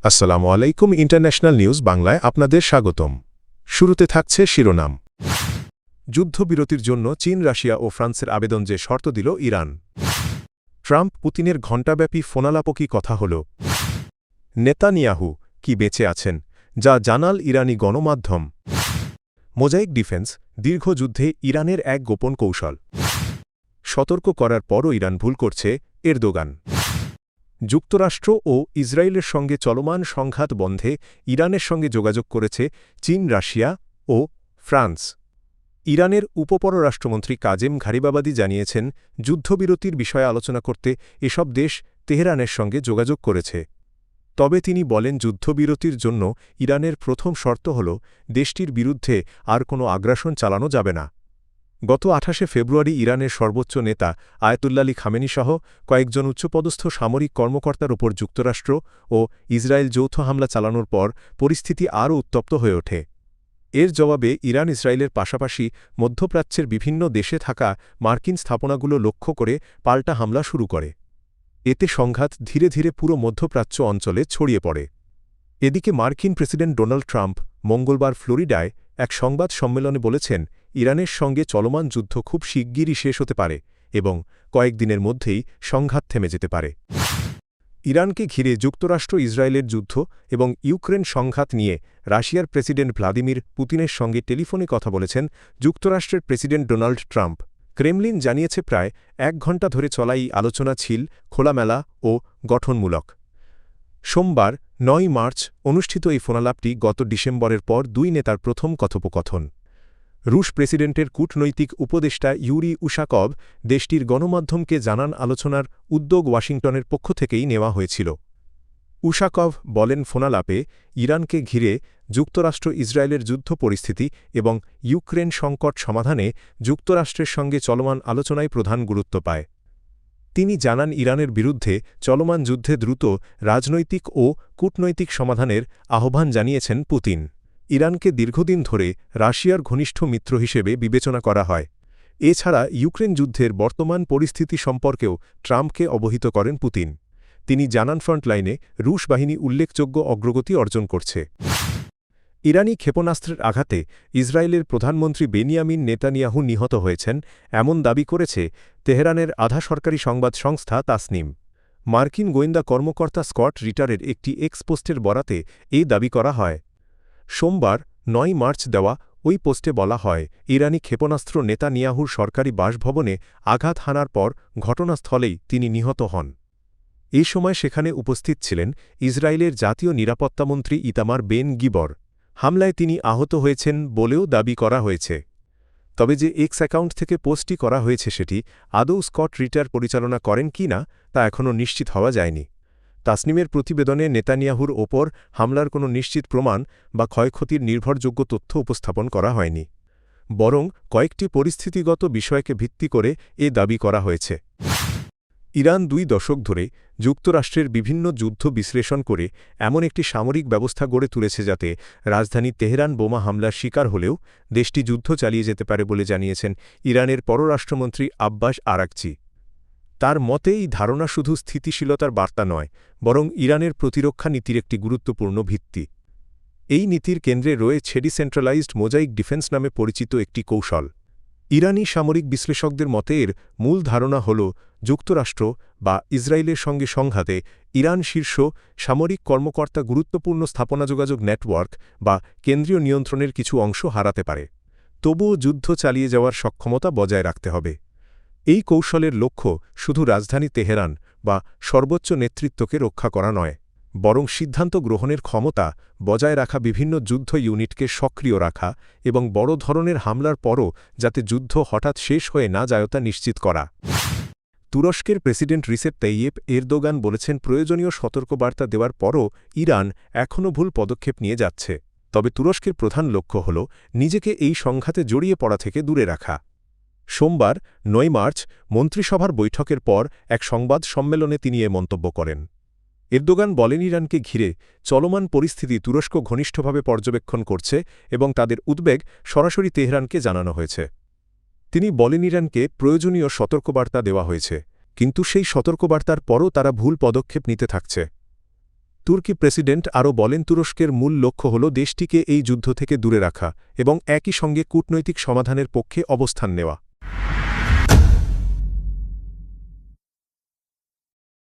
আসসালামু আলাইকুম international news বাংলায় আপনাদের স্বাগতম। শুরুতে থাকছে শিরোনাম। যুদ্ধবিরতির জন্য চীন, রাশিয়া ও ফ্রান্সের আবেদন যে শর্ত দিল ইরান। ট্রাম্প পুতিনের ঘণ্টাব্যাপী ফোনালাপকি কথা হল। নেতানিয়াহু কি বেঁচে আছেন, যা জানাল ইরানি গণমাধ্যম। মোজাইক ডিফেন্স, দীর্ঘ যুদ্ধে ইরানের এক গোপন কৌশল। সতর্ক করার পরও ইরান ভুল করছে, এরদোগান। যুক্তরাষ্ট্র ও ইসরায়েলের সঙ্গে চলমান সংঘাত বন্ধে ইরানের সঙ্গে যোগাযোগ করেছে চীন, রাশিয়া ও ফ্রান্স। ইরানের উপপররাষ্ট্রমন্ত্রী কাজেম ঘারিবাবাদি জানিয়েছেন, যুদ্ধবিরতির বিষয়ে আলোচনা করতে এসব দেশ তেহরানের সঙ্গে যোগাযোগ করেছে। তবে তিনি বলেন, যুদ্ধবিরতির জন্য ইরানের প্রথম শর্ত হল দেশটির বিরুদ্ধে আর কোনো আগ্রাসন চালানো যাবে না। গত ২৮ ফেব্রুয়ারি ইরানের সর্বোচ্চ নেতা আয়াতুল্লাহ আলী খামেনিসহ কয়েকজন উচ্চপদস্থ সামরিক কর্মকর্তার ওপর যুক্তরাষ্ট্র ও ইসরায়েল যৌথ হামলা চালানোর পর পরিস্থিতি আরও উত্তপ্ত হয়ে ওঠে। এর জবাবে ইরান ইসরায়েলের পাশাপাশি মধ্যপ্রাচ্যের বিভিন্ন দেশে থাকা মার্কিন স্থাপনাগুলো লক্ষ্য করে পাল্টা হামলা শুরু করে। এতে সংঘাত ধীরে ধীরে পুরো মধ্যপ্রাচ্য অঞ্চলে ছড়িয়ে পড়ে। এদিকে মার্কিন প্রেসিডেন্ট ডোনাল্ড ট্রাম্প মঙ্গলবার ফ্লোরিডায় এক সংবাদ সম্মেলনে বলেছেন, ইরানের সঙ্গে চলমান যুদ্ধ খুব শিগগিরই শেষ হতে পারে এবং কয়েকদিনের মধ্যেই সংঘাত থেমে যেতে পারে। ইরানকে ঘিরে যুক্তরাষ্ট্র ইসরায়েলের যুদ্ধ এবং ইউক্রেন সংঘাত নিয়ে রাশিয়ার প্রেসিডেন্ট ভ্লাদিমির পুতিনের সঙ্গে টেলিফোনে কথা বলেছেন যুক্তরাষ্ট্রের প্রেসিডেন্ট ডোনাল্ড ট্রাম্প। ক্রেমলিন জানিয়েছে, প্রায় ১ ঘণ্টা ধরে চলা এই আলোচনা ছিল খোলামেলা ও গঠনমূলক। সোমবার ৯ মার্চ অনুষ্ঠিত এই ফোনালাপটি গত ডিসেম্বরের পর দুই নেতার প্রথম কথোপকথন। রুশ প্রেসিডেন্টের কূটনৈতিক উপদেষ্টা ইউরি উশাকভ দেশটির গণমাধ্যমকে জানান, আলোচনার উদ্যোগ ওয়াশিংটনের পক্ষ থেকেই নেওয়া হয়েছিল। উশাকভ বলেন, ফোনালাপে ইরানকে ঘিরে যুক্তরাষ্ট্র ইসরায়েলের যুদ্ধ পরিস্থিতি এবং ইউক্রেন সংকট সমাধানে যুক্তরাষ্ট্রের সঙ্গে চলমান আলোচনায় প্রধান গুরুত্ব পায়। তিনি জানান, ইরানের বিরুদ্ধে চলমান যুদ্ধে দ্রুত রাজনৈতিক ও কূটনৈতিক সমাধানের আহ্বান জানিয়েছেন পুতিন। ইরানকে দীর্ঘদিন ধরে রাশিয়ার ঘনিষ্ঠ মিত্র হিসেবে বিবেচনা করা হয়। এছাড়া ইউক্রেন যুদ্ধের বর্তমান পরিস্থিতি সম্পর্কেও ট্রাম্পকে অবহিত করেন পুতিন। তিনি জানান, ফ্রন্টলাইনে রুশ বাহিনী উল্লেখযোগ্য অগ্রগতি অর্জন করছে। ইরানি ক্ষেপণাস্ত্রের আঘাতে ইসরায়েলের প্রধানমন্ত্রী বেনিয়ামিন নেতানিয়াহু নিহত হয়েছেন, এমন দাবি করেছে তেহরানের আধা সরকারি সংবাদ সংস্থা তাসনিম। মার্কিন গোয়েন্দা কর্মকর্তা স্কট রিটারের একটি এক্স পোস্টের বরাতে এই দাবি করা হয়। সোমবার ৯ মার্চ দেওয়া ওই পোস্টে বলা হয়, ইরানি ক্ষেপণাস্ত্র নেতানিয়াহুর সরকারি বাসভবনে আঘাত হানার পর ঘটনাস্থলেই তিনি নিহত হন। এই সময় সেখানে উপস্থিত ছিলেন ইসরায়েলের জাতীয় নিরাপত্তামন্ত্রী ইতামার বেন গিবর। হামলায় তিনি আহত হয়েছেন বলেও দাবি করা হয়েছে। তবে যে এক্স অ্যাকাউন্ট থেকে পোস্টটি করা হয়েছে সেটি আদৌ স্কট রিটার পরিচালনা করেন কি না তা এখনও নিশ্চিত হওয়া যায়নি। তাসনিমের প্রতিবেদনে নেতানিয়াহুর ওপর হামলার কোনো নিশ্চিত প্রমাণ বা ক্ষয়ক্ষতির নির্ভরযোগ্য তথ্য উপস্থাপন করা হয়নি, বরং কয়েকটি পরিস্থিতিগত বিষয়কে ভিত্তি করে এ দাবি করা হয়েছে। ইরান ২ দশক ধরে যুক্তরাষ্ট্রের বিভিন্ন যুদ্ধ বিশ্লেষণ করে এমন একটি সামরিক ব্যবস্থা গড়ে তুলেছে যাতে রাজধানী তেহরান বোমা হামলার শিকার হলেও দেশটি যুদ্ধ চালিয়ে যেতে পারে বলে জানিয়েছেন ইরানের পররাষ্ট্রমন্ত্রী আব্বাস আরাকচি। তার মতে এই ধারণা শুধু স্থিতিশীলতার বার্তা নয়, বরং ইরানের প্রতিরক্ষা নীতির একটি গুরুত্বপূর্ণ ভিত্তি। এই নীতির কেন্দ্রে রয়েছে ডিসেন্ট্রালাইজড মোজাইক ডিফেন্স নামে পরিচিত একটি কৌশল। ইরানি সামরিক বিশ্লেষকদের মতে এর মূল ধারণা হল, যুক্তরাষ্ট্র বা ইসরায়েলের সঙ্গে সংঘাতে ইরান শীর্ষ সামরিক কর্মকর্তা গুরুত্বপূর্ণ স্থাপনা যোগাযোগ নেটওয়ার্ক বা কেন্দ্রীয় নিয়ন্ত্রণের কিছু অংশ হারাতে পারে। তবুও যুদ্ধ চালিয়ে যাওয়ার সক্ষমতা বজায় রাখতে হবে। এই কৌশলের লক্ষ্য শুধু রাজধানী তেহরান বা সর্বোচ্চ নেতৃত্বকে রক্ষা করা নয়, বরং সিদ্ধান্ত গ্রহণের ক্ষমতা বজায় রাখা, বিভিন্ন যুদ্ধ ইউনিটকে সক্রিয় রাখা এবং বড় ধরনের হামলার পরও যাতে যুদ্ধ হঠাৎ শেষ হয়ে না যায় তা নিশ্চিত করা। তুরস্কের প্রেসিডেন্ট রিসেপ তাইয়েপ এরদোগান বলেছেন, প্রয়োজনীয় সতর্কবার্তা দেওয়ার পরও ইরান এখনও ভুল পদক্ষেপ নিয়ে যাচ্ছে। তবে তুরস্কের প্রধান লক্ষ্য হল নিজেকে এই সংঘাতে জড়িয়ে পড়া থেকে দূরে রাখা। সোমবার ৯ মার্চ মন্ত্রিসভার বৈঠকের পর এক সংবাদ সম্মেলনে তিনি এ মন্তব্য করেন। এরদোগান বলেন, ইরানকে ঘিরে চলমান পরিস্থিতি তুরস্ক ঘনিষ্ঠভাবে পর্যবেক্ষণ করছে এবং তাদের উদ্বেগ সরাসরি তেহরানকে জানানো হয়েছে। তিনি বলেন, ইরানকে প্রয়োজনীয় সতর্কবার্তা দেওয়া হয়েছে, কিন্তু সেই সতর্কবার্তার পরও তারা ভুল পদক্ষেপ নিতে থাকছে। তুর্কি প্রেসিডেন্ট আরও বলেন তুরস্কের মূল লক্ষ্য হল দেশটিকে এই যুদ্ধ থেকে দূরে রাখা এবং একই সঙ্গে কূটনৈতিক সমাধানের পক্ষে অবস্থান নেওয়া।